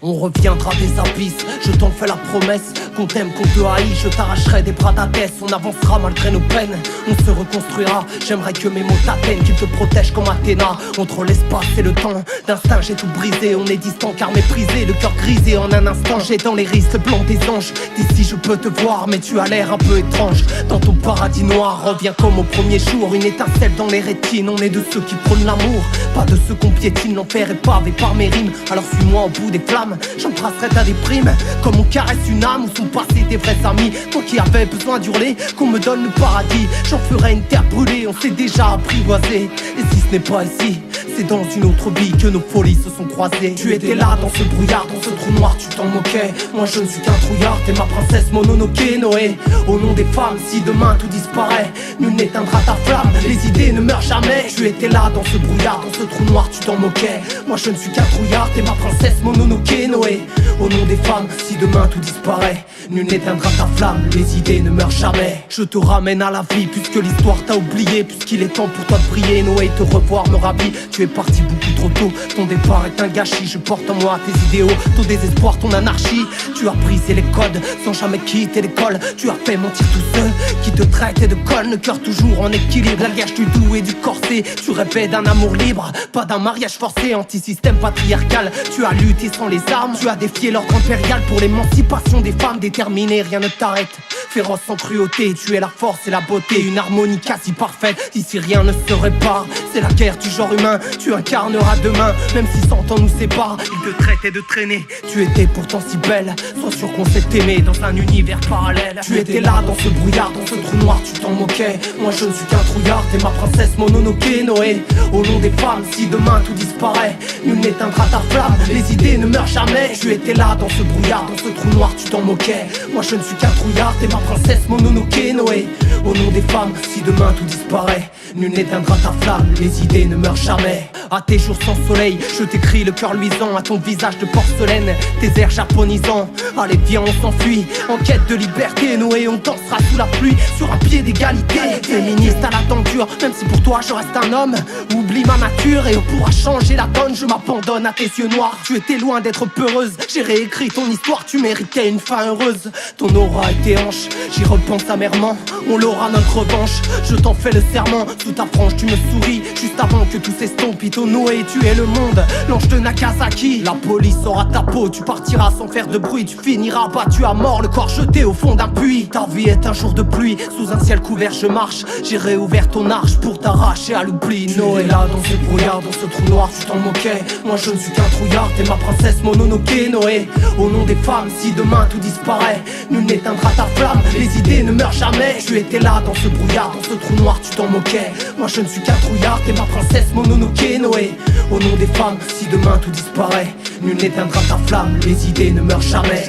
On reviendra des abysses, je t'en fais la promesse. Qu'on t'aime, qu'on te haït, je t'arracherai des bras d'Hadès. On avancera malgré nos peines, on se reconstruira. J'aimerais que mes mots t'atteignent, qu'ils te protègent comme Athéna. Entre l'espace et le temps, d'instinct j'ai tout brisé. On est distant car méprisé, le cœur grisé en un instant. J'ai dans les risques le blanc des anges. D'ici je peux te voir, mais tu as l'air un peu étrange. Dans ton paradis noir, reviens comme au premier jour. Une étincelle dans les rétines, on est de ceux qui prônent l'amour. Pas de ceux qu'on piétine, l'enfer est pavé par mes rimes. Alors suis-moi au bout des flammes, j'embrasserai ta déprime. Comme on caresse une âme, où sont passés tes vrais amis. Toi qui avais besoin d'hurler, qu'on me donne le paradis. J'en ferai une terre brûlée, on s'est déjà apprivoisé. Et si ce n'est pas ici, c'est dans une autre vie que nos folies se sont croisées. Tu étais là dans ce brouillard, dans ce trou noir, tu t'en moquais. Moi je ne suis qu'un trouillard, t'es ma princesse Mononoke Noé. Au nom des femmes, si demain tout disparaît, nul n'éteindra ta flamme, les idées ne meurent jamais. Tu étais là dans ce brouillard, dans ce trou noir, tu t'en moquais. Moi je ne suis qu'un trouillard, t'es ma princesse Mononoke Noé. Au nom des femmes, si demain tout disparaît, nul n'éteindra ta flamme, les idées ne meurent jamais. Je te ramène à la vie, puisque l'histoire t'a oublié. Puisqu'il est temps pour toi de briller, Noé, te revoir me ravit. Tu es parti beaucoup trop tôt, ton départ est un gâchis. Je porte en moi tes idéaux, ton désespoir, ton anarchie. Tu as brisé les codes, sans jamais quitter l'école. Tu as fait mentir tous ceux qui te traitaient de conne. Le cœur toujours en équilibre, l'alliage du doux et du corset. Tu rêvais d'un amour libre, pas d'un mariage forcé. Anti-système patriarcal, tu as lutté sans les armes. Tu as défié l'ordre impérial pour l'émancipation des femmes. Déterminé, rien ne t'arrête. Féroce sans cruauté, tu es la force et la beauté. Une harmonie quasi parfaite, ici rien ne se répare. C'est la guerre du genre humain, tu incarneras demain. Même si 100 ans nous séparent, ils te traitaient de traîner. Tu étais pourtant si belle, sois sûr qu'on s'est aimé dans un univers parallèle. Tu étais là dans ce brouillard, dans ce trou noir, tu t'en moquais. Moi je ne suis qu'un trouillard, t'es ma princesse Mononoke Noé. Au nom des femmes, si demain tout disparaît, nul n'éteindra ta flamme, les idées ne meurent jamais. Tu étais là dans ce brouillard, dans ce trou noir, tu t'en moquais. Moi je ne suis qu'un trouillard, t'es ma princesse Mononoke Noé. Au nom des femmes, si demain tout disparaît, nul n'éteindra ta flamme, les idées ne meurent jamais. À tes jours sans soleil, je t'écris le cœur luisant. À ton visage de porcelaine, tes airs japonisants. Allez viens on s'enfuit, en quête de liberté. Noé on dansera sous la pluie, sur un pied d'égalité. Féministe à la denture, même si pour toi je reste un homme. Oublie ma nature et on pourra changer la donne. Je m'abandonne à tes yeux noirs, tu étais loin d'être peureuse. J'ai réécrit ton histoire, tu méritais une fin heureuse. Ton aura était hanche, j'y repense amèrement. On l'aura notre revanche, je t'en fais le serment. Sous ta frange tu me souris, juste avant que tout s'estompe. Ito Noé, tu es le monde, l'ange de Nagasaki. La police aura ta peau, tu partiras sans faire de bruit. Tu finiras battu à mort, le corps jeté au fond d'un puits. Ta vie est un jour de pluie, sous un ciel couvert je marche. J'ai réouvert ton arche pour t'arracher à l'oubli. Noé là dans ce brouillard, dans ce trou noir, tu t'en moquais. Moi je ne suis qu'un trouillard, t'es ma princesse Mononoke Noé. Au nom des femmes, si demain tout disparaît, nul n'éteindra ta flamme, les idées ne meurent jamais. Tu étais là dans ce brouillard, dans ce trou noir, tu t'en moquais. Moi je ne suis qu'un trouillard, t'es ma princesse Mononoke Noé. Au nom des femmes, si demain tout disparaît, nul n'éteindra ta flamme, les idées ne meurent jamais.